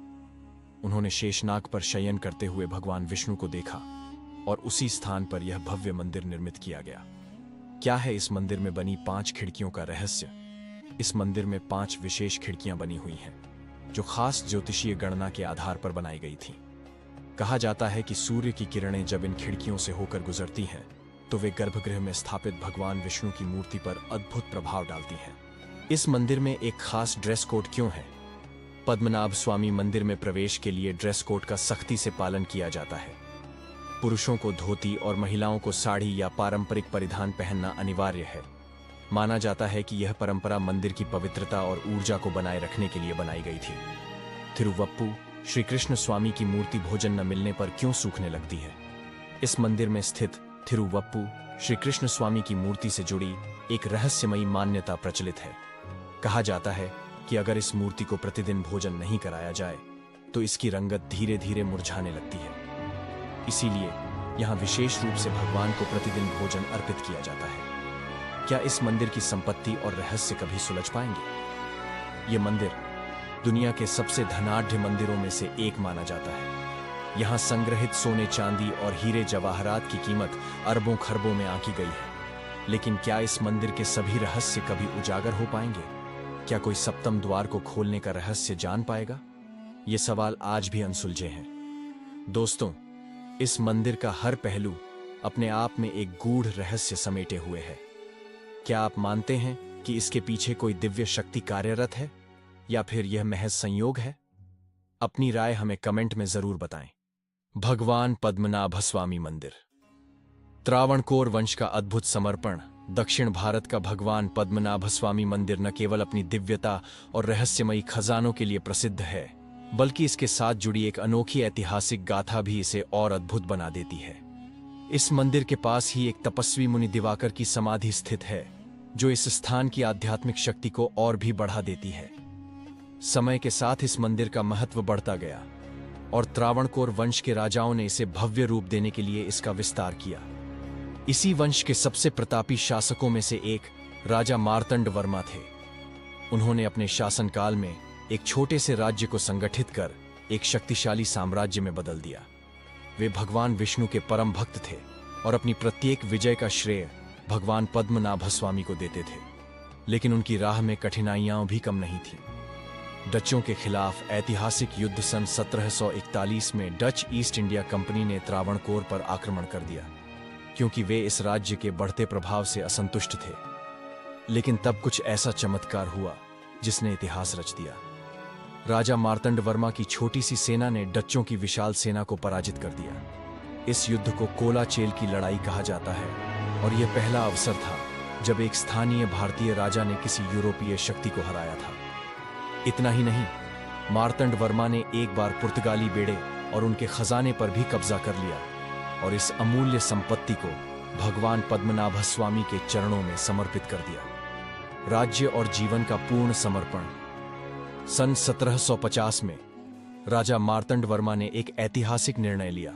उन्होंने शेषनाग पर शयन करते हुए भगवान विष्णु को देखा और उसी स्थान पर यह भव्य मंदिर निर्मित किया गया। क्या है इस मंदिर में बनी 5 खिड़कियों का रहस्य? इस मंदिर में 5 विशेष खिड़कियां बनी हुई हैं, जो खास ज्योतिषीय गणना के आधार पर बनाई गई थीं। कहा जाता है कि सूर्य की किरणें जब इन खिड़कियों से होकर गुजरती हैं तो वे गर्भगृह में स्थापित भगवान विष्णु की मूर्ति पर अद्भुत प्रभाव डालती हैं। इस मंदिर में एक खास ड्रेस कोड क्यों है? पद्मनाभ स्वामी मंदिर में प्रवेश के लिए ड्रेस कोड का सख्ती से पालन किया जाता है। पुरुषों को धोती और महिलाओं को साड़ी या पारंपरिक परिधान पहनना अनिवार्य है। माना जाता है कि यह परंपरा मंदिर की पवित्रता और ऊर्जा को बनाए रखने के लिए बनाई गई थी। थिरुवप्पु श्री कृष्ण स्वामी की मूर्ति भोजन न मिलने पर क्यों सूखने लगती है? इस मंदिर में स्थित थिरुवप्पु श्री कृष्ण स्वामी की मूर्ति से जुड़ी एक रहस्यमयी मान्यता प्रचलित है। कहा जाता है कि अगर इस मूर्ति को प्रतिदिन भोजन नहीं कराया जाए तो इसकी रंगत धीरे धीरे मुरझाने लगती है। इसीलिए यहां विशेष रूप से भगवान को प्रतिदिन भोजन अर्पित किया जाता है। क्या इस मंदिर की संपत्ति और रहस्य कभी सुलझ पाएंगे? ये मंदिर दुनिया के सबसे धनाढ्य मंदिरों में से एक माना जाता है। यहां संग्रहित सोने चांदी और हीरे जवाहरात की कीमत अरबों खरबों में आंकी गई है। लेकिन क्या इस मंदिर के सभी रहस्य कभी उजागर हो पाएंगे? क्या कोई सप्तम द्वार को खोलने का रहस्य जान पाएगा? ये सवाल आज भी अनसुलझे हैं। दोस्तों, इस मंदिर का हर पहलू अपने आप में एक गूढ़ रहस्य समेटे हुए है। क्या आप मानते हैं कि इसके पीछे कोई दिव्य शक्ति कार्यरत है या फिर यह महज संयोग है? अपनी राय हमें कमेंट में जरूर बताएं। भगवान पद्मनाभ स्वामी मंदिर। त्रावणकोर वंश का अद्भुत समर्पण दक्षिण भारत का भगवान पद्मनाभ स्वामी मंदिर न केवल अपनी दिव्यता और रहस्यमयी खजानों के लिए प्रसिद्ध है, बल्कि इसके साथ जुड़ी एक अनोखी ऐतिहासिक गाथा भी इसे और अद्भुत बना देती है। इस मंदिर के पास ही एक तपस्वी मुनि दिवाकर की समाधि स्थित है, जो इस स्थान की आध्यात्मिक शक्ति को और भी बढ़ा देती है। समय के साथ इस मंदिर का महत्व बढ़ता गया और त्रावणकोर वंश के राजाओं ने इसे भव्य रूप देने के लिए इसका विस्तार किया। इसी वंश के सबसे प्रतापी शासकों में से एक राजा मार्तंड वर्मा थे। उन्होंने अपने शासनकाल में एक छोटे से राज्य को संगठित कर एक शक्तिशाली साम्राज्य में बदल दिया। वे भगवान विष्णु के परम भक्त थे और अपनी प्रत्येक विजय का श्रेय भगवान पद्मनाभ स्वामी को देते थे। लेकिन उनकी राह में कठिनाइयां भी कम नहीं थीं। डचों के खिलाफ ऐतिहासिक युद्ध सन 1741 में डच ईस्ट इंडिया कंपनी ने त्रावणकोर पर आक्रमण कर दिया, क्योंकि वे इस राज्य के बढ़ते प्रभाव से असंतुष्ट थे। लेकिन तब कुछ ऐसा चमत्कार हुआ जिसने इतिहास रच दिया। राजा मार्तंड वर्मा की छोटी सी सेना ने डच्चों की विशाल सेना को पराजित कर दिया। इस युद्ध को कोलाचेल की लड़ाई कहा जाता है और यह पहला अवसर था जब एक स्थानीय भारतीय राजा ने किसी यूरोपीय शक्ति को हराया था। इतना ही नहीं, मार्तंड वर्मा ने एक बार पुर्तगाली बेड़े और उनके खजाने पर भी कब्जा कर लिया और इस अमूल्य संपत्ति को भगवान पद्मनाभ स्वामी के चरणों में समर्पित कर दिया। राज्य और जीवन का पूर्ण समर्पण। सन 1750 में राजा मार्तंड वर्मा ने एक ऐतिहासिक निर्णय लिया।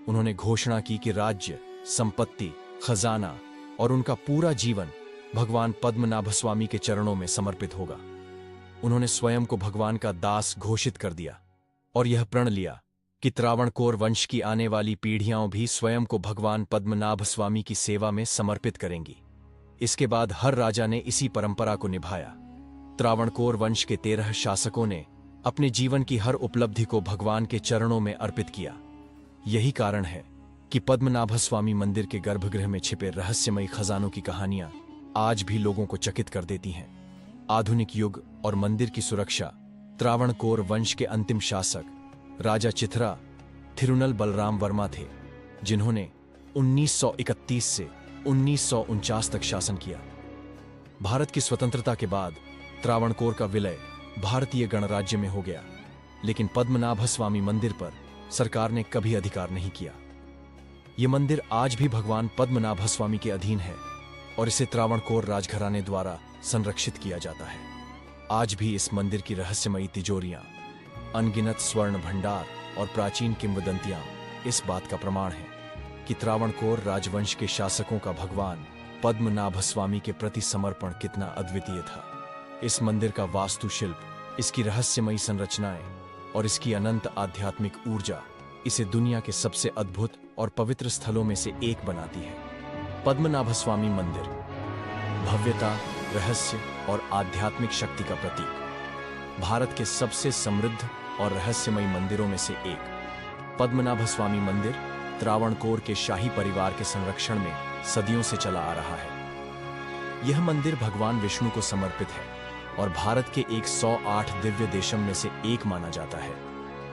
उन्होंने घोषणा की कि राज्य, संपत्ति, खजाना और उनका पूरा जीवन भगवान पद्मनाभ स्वामी के चरणों में समर्पित होगा। उन्होंने स्वयं को भगवान का दास घोषित कर दिया और यह प्रण लिया कि त्रावणकोर वंश की आने वाली पीढ़ियां भी स्वयं को भगवान पद्मनाभ स्वामी की सेवा में समर्पित करेंगी। इसके बाद हर राजा ने इसी परंपरा को निभाया। त्रावणकोर वंश के 13 शासकों ने अपने जीवन की हर उपलब्धि को भगवान के चरणों में अर्पित किया। यही कारण है कि पद्मनाभ स्वामी मंदिर के गर्भगृह में छिपे रहस्यमयी खजानों की कहानियां आज भी लोगों को चकित कर देती हैं। आधुनिक युग और मंदिर की सुरक्षा। त्रावणकोर वंश के अंतिम शासक राजा चिथरा थिरुनल बलराम वर्मा थे, जिन्होंने 1931 से 1949 तक शासन किया। भारत की स्वतंत्रता के बाद त्रावणकोर का विलय भारतीय गणराज्य में हो गया, लेकिन पद्मनाभ स्वामी मंदिर पर सरकार ने कभी अधिकार नहीं किया। यह मंदिर आज भी भगवान पद्मनाभ स्वामी के अधीन है और इसे त्रावणकोर राजघराने द्वारा संरक्षित किया जाता है। आज भी इस मंदिर की रहस्यमयी तिजोरियां, अनगिनत स्वर्ण भंडार और प्राचीन किंवदंतियां इस बात का प्रमाण है कि त्रावणकोर राजवंश के शासकों का भगवान पद्मनाभ स्वामी के प्रति समर्पण कितना अद्वितीय था। इस मंदिर का वास्तुशिल्प, इसकी रहस्यमयी संरचनाएं और इसकी अनंत आध्यात्मिक ऊर्जा इसे दुनिया के सबसे अद्भुत और पवित्र स्थलों में से एक बनाती है। पद्मनाभ स्वामी मंदिर भव्यता, रहस्य और आध्यात्मिक शक्ति का प्रतीक। भारत के सबसे समृद्ध और रहस्यमयी मंदिरों में से एक पद्मनाभ स्वामी मंदिर त्रावणकोर के शाही परिवार के संरक्षण में सदियों से चला आ रहा है। यह मंदिर भगवान विष्णु को समर्पित है और भारत के 108 दिव्य देशम में से एक माना जाता है।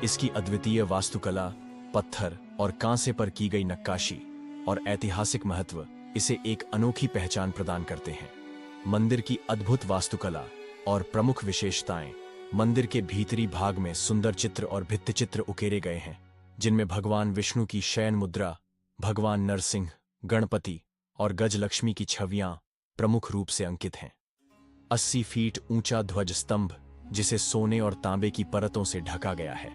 इसकी अद्वितीय वास्तुकला, पत्थर और कांसे पर की गई नक्काशी और ऐतिहासिक महत्व इसे एक अनोखी पहचान प्रदान करते हैं। मंदिर की अद्भुत वास्तुकला और प्रमुख विशेषताएं, मंदिर के भीतरी भाग में सुंदर चित्र और भित्तिचित्र उकेरे गए हैं, जिनमें भगवान विष्णु की शयन मुद्रा, भगवान नरसिंह, गणपति और गजलक्ष्मी की छवियां प्रमुख रूप से अंकित हैं। 80 फीट ऊंचा ध्वज स्तंभ, जिसे सोने और तांबे की परतों से ढका गया है।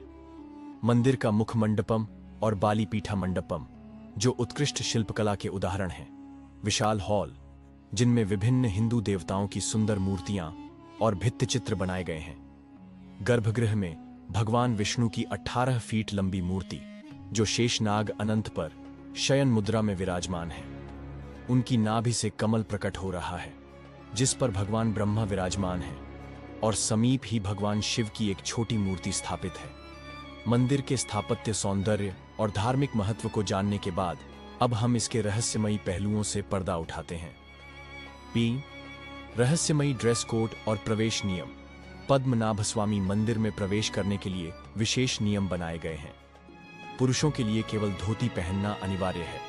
मंदिर का मुख मंडपम और बालीपीठा मंडपम, जो उत्कृष्ट शिल्पकला के उदाहरण हैं। विशाल हॉल, जिनमें विभिन्न हिंदू देवताओं की सुंदर मूर्तियां और भित्तिचित्र बनाए गए हैं। गर्भगृह में भगवान विष्णु की 18 फीट लंबी मूर्ति, जो शेषनाग अनंत पर शयन मुद्रा में विराजमान है। उनकी नाभि से कमल प्रकट हो रहा है, जिस पर भगवान ब्रह्मा विराजमान है, और समीप ही भगवान शिव की एक छोटी मूर्ति स्थापित है। मंदिर के स्थापत्य सौंदर्य और धार्मिक महत्व को जानने के बाद अब हम इसके रहस्यमयी पहलुओं से पर्दा उठाते हैं। रहस्यमयी ड्रेस कोड और प्रवेश नियम। पद्मनाभ स्वामी मंदिर में प्रवेश करने के लिए विशेष नियम बनाए गए हैं। पुरुषों के लिए केवल धोती पहनना अनिवार्य है,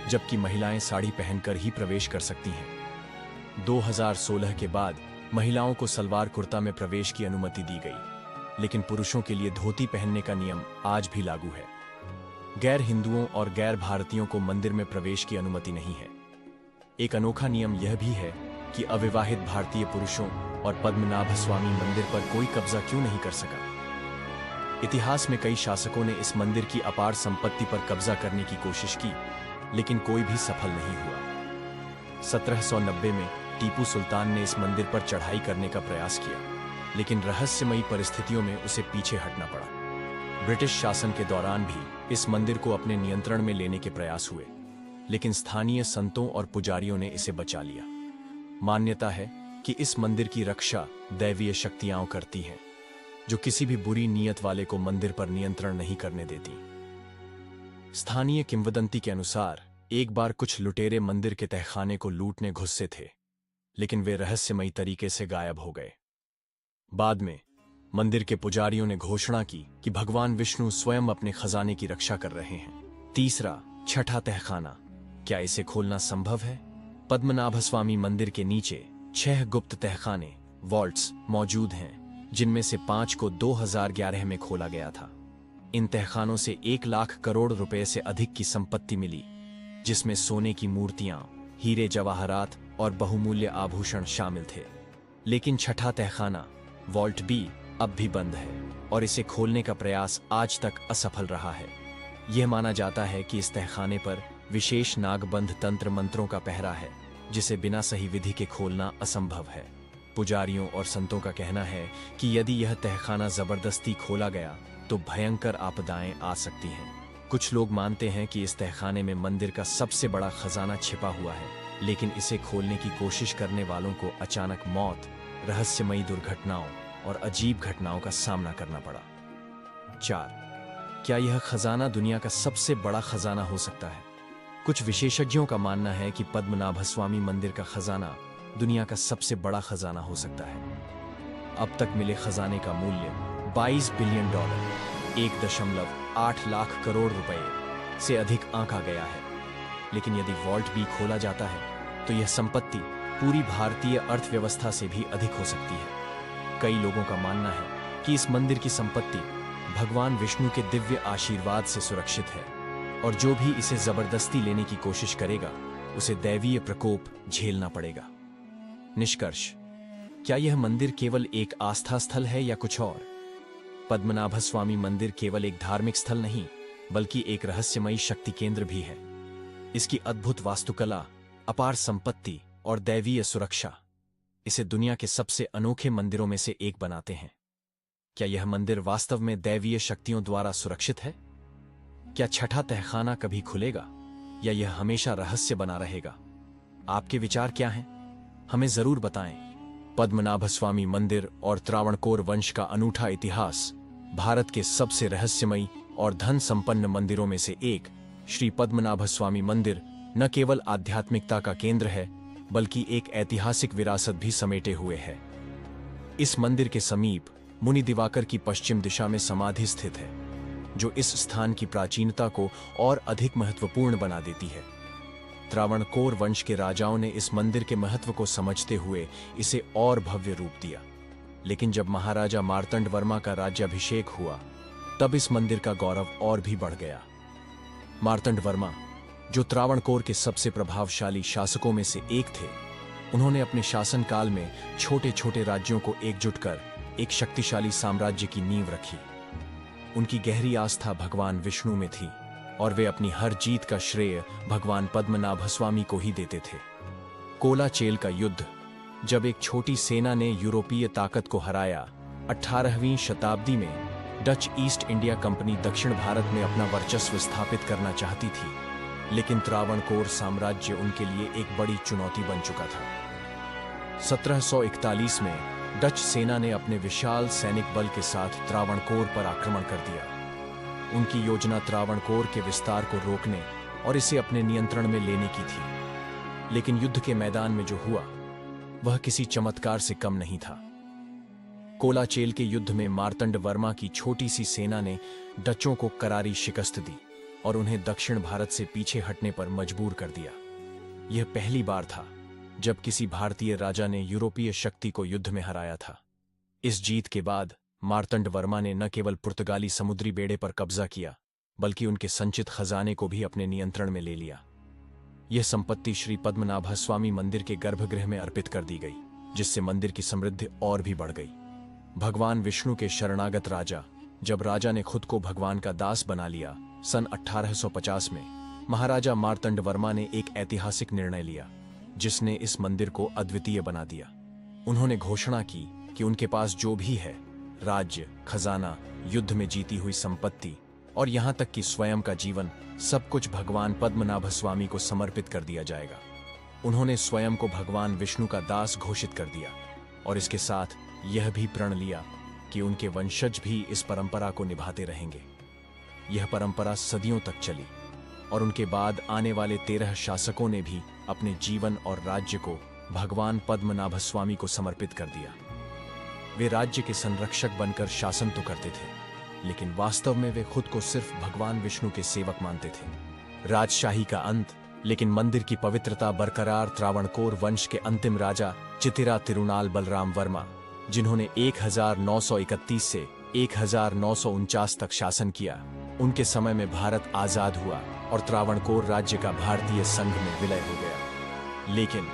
जबकि महिलाएं साड़ी पहनकर ही प्रवेश कर सकती हैं। 2016 के बाद महिलाओं को सलवार कुर्ता में प्रवेश की अनुमति दी गई, लेकिन पुरुषों के लिए धोती पहनने का नियम आज भी लागू है। गैर हिंदुओं और गैर भारतीयों को मंदिर में प्रवेश की अनुमति नहीं है। एक अनोखा नियम यह भी है कि अविवाहित भारतीय पुरुषों और पद्मनाभ स्वामी मंदिर पर कोई कब्जा क्यों नहीं कर सका। इतिहास में कई शासकों ने इस मंदिर की अपार संपत्ति पर कब्जा करने की कोशिश की, लेकिन कोई भी सफल नहीं हुआ। 1790 में टीपू सुल्तान ने इस मंदिर पर चढ़ाई करने का प्रयास किया, लेकिन रहस्यमयी परिस्थितियों में उसे पीछे हटना पड़ा। ब्रिटिश शासन के दौरान भी इस मंदिर को अपने नियंत्रण में लेने के प्रयास हुए, लेकिन स्थानीय संतों और पुजारियों ने इसे बचा लिया। मान्यता है कि इस मंदिर की रक्षा दैवीय शक्तियां करती हैं, जो किसी भी बुरी नीयत वाले को मंदिर पर नियंत्रण नहीं करने देती। स्थानीय किंवदंती के अनुसार एक बार कुछ लुटेरे मंदिर के तहखाने को लूटने घुसे थे, लेकिन वे रहस्यमयी तरीके से गायब हो गए। बाद में मंदिर के पुजारियों ने घोषणा की कि भगवान विष्णु स्वयं अपने खजाने की रक्षा कर रहे हैं। छठा तहखाना, क्या इसे खोलना संभव है? पद्मनाभ स्वामी मंदिर के नीचे 6 गुप्त तहखाने वॉल्ट्स मौजूद हैं, जिनमें से 5 को 2011 में खोला गया था। इन तहखानों से 1 लाख करोड़ रुपए से अधिक की संपत्ति मिली, जिसमें सोने की मूर्तियां, हीरे जवाहरात और बहुमूल्य आभूषण शामिल थे। लेकिन छठा तहखाना वॉल्ट बी अब भी बंद है और इसे खोलने का प्रयास आज तक असफल रहा है। यह माना जाता है कि इस तहखाने पर विशेष नागबंध तंत्र मंत्रों का पहरा है, जिसे बिना सही विधि के खोलना असंभव है। पुजारियों और संतों का कहना है कि यदि यह तहखाना जबरदस्ती खोला गया तो भयंकर आपदाएं आ सकती हैं। कुछ लोग मानते हैं कि इस तहखाने में मंदिर का सबसे बड़ा खजाना छिपा हुआ है, लेकिन इसे खोलने की कोशिश करने वालों को अचानक मौत, रहस्यमयी दुर्घटनाओं और अजीब घटनाओं का सामना करना पड़ा। 4. क्या यह खजाना दुनिया का सबसे बड़ा खजाना हो सकता है? कुछ विशेषज्ञों का मानना है कि पद्मनाभ स्वामी मंदिर का खजाना दुनिया का सबसे बड़ा खजाना हो सकता है। अब तक मिले खजाने का मूल्य $22 बिलियन, 1.8 लाख करोड़ रुपए से अधिक आंका गया है। लेकिन यदि वॉल्ट बी खोला जाता है तो यह संपत्ति पूरी भारतीय अर्थव्यवस्था से भी अधिक हो सकती है। कई लोगों का मानना है कि इस मंदिर की संपत्ति भगवान विष्णु के दिव्य आशीर्वाद से सुरक्षित है और जो भी इसे जबरदस्ती लेने की कोशिश करेगा उसे दैवीय प्रकोप झेलना पड़ेगा। निष्कर्ष, क्या यह मंदिर केवल एक आस्था स्थल है या कुछ और? पद्मनाभस्वामी मंदिर केवल एक धार्मिक स्थल नहीं बल्कि एक रहस्यमयी शक्ति केंद्र भी है। इसकी अद्भुत वास्तुकला, अपार संपत्ति और दैवीय सुरक्षा इसे दुनिया के सबसे अनोखे मंदिरों में से एक बनाते हैं। क्या यह मंदिर वास्तव में दैवीय शक्तियों द्वारा सुरक्षित है? क्या छठा तहखाना कभी खुलेगा या यह हमेशा रहस्य बना रहेगा? आपके विचार क्या हैं? हमें जरूर बताएं। पद्मनाभस्वामी मंदिर और त्रावणकोर वंश का अनूठा इतिहास भारत के सबसे रहस्यमयी और धन संपन्न मंदिरों में से एक श्री पद्मनाभस्वामी मंदिर न केवल आध्यात्मिकता का केंद्र है बल्कि एक ऐतिहासिक विरासत भी समेटे हुए है। इस मंदिर के समीप मुनि दिवाकर की पश्चिम दिशा में समाधि स्थित है, जो इस स्थान की प्राचीनता को और अधिक महत्वपूर्ण बना देती है। त्रावणकोर वंश के राजाओं ने इस मंदिर के महत्व को समझते हुए इसे और भव्य रूप दिया, लेकिन जब महाराजा मार्तंड वर्मा का राज्याभिषेक हुआ तब इस मंदिर का गौरव और भी बढ़ गया। मार्तंड वर्मा, जो त्रावणकोर के सबसे प्रभावशाली शासकों में से एक थे, उन्होंने अपने शासनकाल में छोटे छोटे राज्यों को एकजुट कर एक शक्तिशाली साम्राज्य की नींव रखी। उनकी गहरी आस्था भगवान विष्णु में थी और वे अपनी हर जीत का श्रेय भगवान पद्मनाभस्वामी को ही देते थे। कोलाचेल का युद्ध, जब एक छोटी सेना ने यूरोपीय ताकत को हराया, 18वीं शताब्दी में डच ईस्ट इंडिया कंपनी दक्षिण भारत में अपना वर्चस्व स्थापित करना चाहती थी, लेकिन त्रावणकोर साम्राज्य उनके लिए एक बड़ी चुनौती बन चुका था। 1741 में डच सेना ने अपने विशाल सैनिक बल के साथ त्रावणकोर पर आक्रमण कर दिया। उनकी योजना त्रावणकोर के विस्तार को रोकने और इसे अपने नियंत्रण में लेने की थी, लेकिन युद्ध के मैदान में जो हुआ वह किसी चमत्कार से कम नहीं था। कोलाचेल के युद्ध में मार्तंड वर्मा की छोटी सी सेना ने डचों को करारी शिकस्त दी और उन्हें दक्षिण भारत से पीछे हटने पर मजबूर कर दिया। यह पहली बार था जब किसी भारतीय राजा ने यूरोपीय शक्ति को युद्ध में हराया था। इस जीत के बाद मार्तंड वर्मा ने न केवल पुर्तगाली समुद्री बेड़े पर कब्जा किया बल्कि उनके संचित खजाने को भी अपने नियंत्रण में ले लिया। यह संपत्ति श्री पद्मनाभस्वामी मंदिर के गर्भगृह में अर्पित कर दी गई, जिससे मंदिर की समृद्धि और भी बढ़ गई। भगवान विष्णु के शरणागत राजा, जब राजा ने खुद को भगवान का दास बना लिया, सन 1850 में महाराजा मार्तंड वर्मा ने एक ऐतिहासिक निर्णय लिया जिसने इस मंदिर को अद्वितीय बना दिया। उन्होंने घोषणा की कि उनके पास जो भी है, राज्य, खजाना, युद्ध में जीती हुई संपत्ति और यहां तक कि स्वयं का जीवन, सब कुछ भगवान पद्मनाभस्वामी को समर्पित कर दिया जाएगा। उन्होंने स्वयं को भगवान विष्णु का दास घोषित कर दिया और इसके साथ यह भी प्रण लिया कि उनके वंशज भी इस परंपरा को निभाते रहेंगे। यह परंपरा सदियों तक चली और उनके बाद आने वाले 13 शासकों ने भी अपने जीवन और राज्य को भगवान पद्मनाभस्वामी को समर्पित कर दिया। वे राज्य के संरक्षक बनकर शासन तो करते थे, लेकिन वास्तव में वे खुद को सिर्फ भगवान विष्णु के सेवक मानते थे। राजशाही का अंत, लेकिन मंदिर की पवित्रता बरकरार। त्रावणकोर वंश के अंतिम राजा चिथिरा तिरुनाल बलराम वर्मा, जिन्होंने 1931 से 1949 तक शासन किया, उनके समय में भारत आजाद हुआ और त्रावणकोर राज्य का भारतीय संघ में विलय हो गया। लेकिन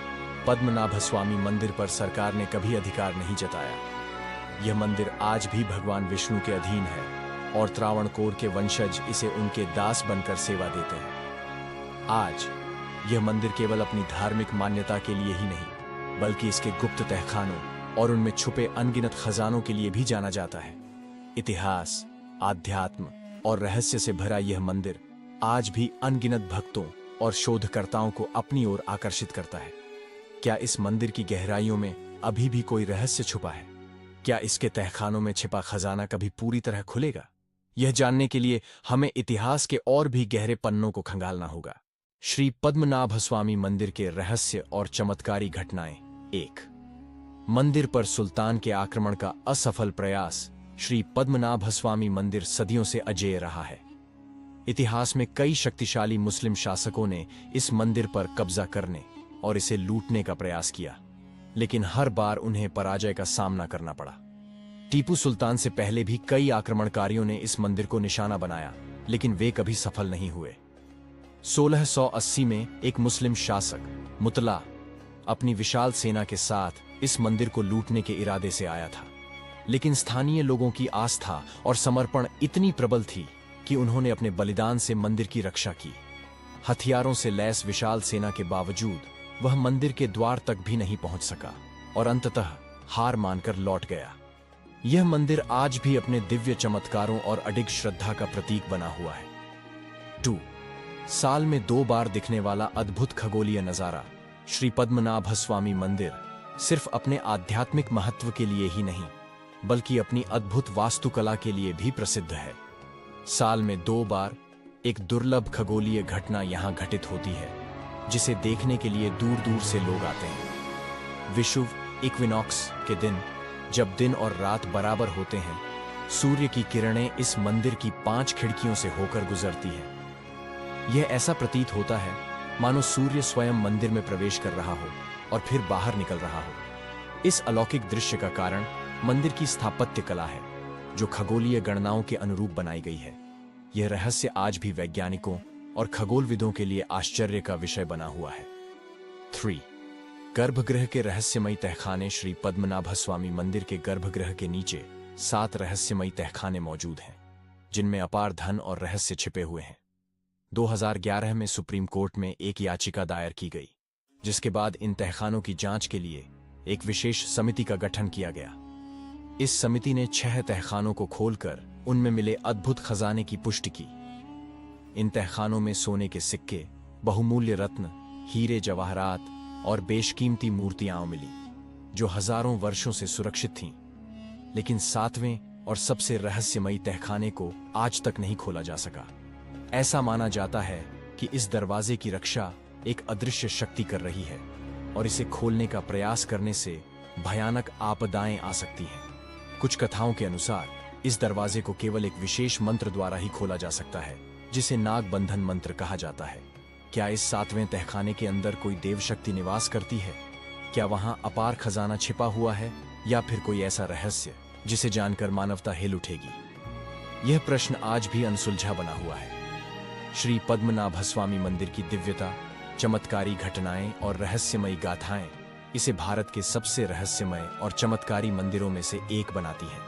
पद्मनाभस्वामी मंदिर पर सरकार ने कभी अधिकार नहीं जताया। यह मंदिर आज भी भगवान विष्णु के अधीन है और त्रावणकोर के वंशज इसे उनके दास बनकर सेवा देते हैं। आज यह मंदिर केवल अपनी धार्मिक मान्यता के लिए ही नहीं बल्कि इसके गुप्त तहखानों और उनमें छुपे अनगिनत खजानों के लिए भी जाना जाता है। इतिहास, आध्यात्म और रहस्य से भरा यह मंदिर आज भी अनगिनत भक्तों और शोधकर्ताओं को अपनी ओर आकर्षित करता है। क्या इस मंदिर की गहराइयों में अभी भी कोई रहस्य छुपा है? क्या इसके तहखानों में छिपा खजाना कभी पूरी तरह खुलेगा? यह जानने के लिए हमें इतिहास के और भी गहरे पन्नों को खंगालना होगा। श्री पद्मनाभस्वामी मंदिर के रहस्य और चमत्कारी घटनाएं। 1. मंदिर पर सुल्तान के आक्रमण का असफल प्रयास। श्री पद्मनाभस्वामी मंदिर सदियों से अजेय रहा है। इतिहास में कई शक्तिशाली मुस्लिम शासकों ने इस मंदिर पर कब्जा करने और इसे लूटने का प्रयास किया, लेकिन हर बार उन्हें पराजय का सामना करना पड़ा। टीपू सुल्तान से पहले भी कई आक्रमणकारियों ने इस मंदिर को निशाना बनाया, लेकिन वे कभी सफल नहीं हुए। 1680 में एक मुस्लिम शासक मुतला अपनी विशाल सेना के साथ इस मंदिर को लूटने के इरादे से आया था, लेकिन स्थानीय लोगों की आस्था और समर्पण इतनी प्रबल थी कि उन्होंने अपने बलिदान से मंदिर की रक्षा की। हथियारों से लैस विशाल सेना के बावजूद वह मंदिर के द्वार तक भी नहीं पहुंच सका और अंततः हार मानकर लौट गया। यह मंदिर आज भी अपने दिव्य चमत्कारों और अडिग श्रद्धा का प्रतीक बना हुआ है। 2. साल में 2 बार दिखने वाला अद्भुत खगोलीय नजारा। श्री पद्मनाभ स्वामी मंदिर सिर्फ अपने आध्यात्मिक महत्व के लिए ही नहीं, बल्कि अपनी अद्भुत वास्तुकला के लिए भी प्रसिद्ध है। साल में 2 बार एक दुर्लभ खगोलीय घटना यहां घटित होती है, जिसे देखने के लिए दूर दूर से लोग आते हैं। विषुव इक्विनॉक्स के दिन, जब दिन और रात बराबर होते हैं, सूर्य की किरणें इस मंदिर की 5 खिड़कियों से होकर गुजरती हैं। यह ऐसा प्रतीत होता है मानो सूर्य स्वयं मंदिर में प्रवेश कर रहा हो और फिर बाहर निकल रहा हो। इस अलौकिक दृश्य का कारण मंदिर की स्थापत्य कला है, जो खगोलीय गणनाओं के अनुरूप बनाई गई है। यह रहस्य आज भी वैज्ञानिकों और खगोलविदों के लिए आश्चर्य का विषय बना हुआ है। 3. गर्भगृह के रहस्यमयी तहखाने। श्री पद्मनाभ स्वामी मंदिर के गर्भगृह के नीचे 7 रहस्यमयी तहखाने मौजूद हैं, जिनमें अपार धन और रहस्य छिपे हुए हैं। 2011 में सुप्रीम कोर्ट में एक याचिका दायर की गई, जिसके बाद इन तहखानों की जांच के लिए एक विशेष समिति का गठन किया गया। इस समिति ने 6 तहखानों को खोलकर उनमें मिले अद्भुत खजाने की पुष्टि की। इन तहखानों में सोने के सिक्के, बहुमूल्य रत्न, हीरे जवाहरात और बेशकीमती मूर्तियां मिली, जो हजारों वर्षों से सुरक्षित थीं। लेकिन 7वें और सबसे रहस्यमयी तहखाने को आज तक नहीं खोला जा सका। ऐसा माना जाता है कि इस दरवाजे की रक्षा एक अदृश्य शक्ति कर रही है और इसे खोलने का प्रयास करने से भयानक आपदाएं आ सकती हैं। कुछ कथाओं के अनुसार इस दरवाजे को केवल एक विशेष मंत्र द्वारा ही खोला जा सकता है, जिसे नाग बंधन मंत्र कहा जाता है। क्या इस 7वें तहखाने के अंदर कोई देव शक्ति निवास करती है? क्या वहां अपार खजाना छिपा हुआ है, या फिर कोई ऐसा रहस्य जिसे जानकर मानवता हिल उठेगी? यह प्रश्न आज भी अनसुलझा बना हुआ है। श्री पद्मनाभ स्वामी मंदिर की दिव्यता, चमत्कारी घटनाएं और रहस्यमयी गाथाएं इसे भारत के सबसे रहस्यमय और चमत्कारी मंदिरों में से एक बनाती हैं।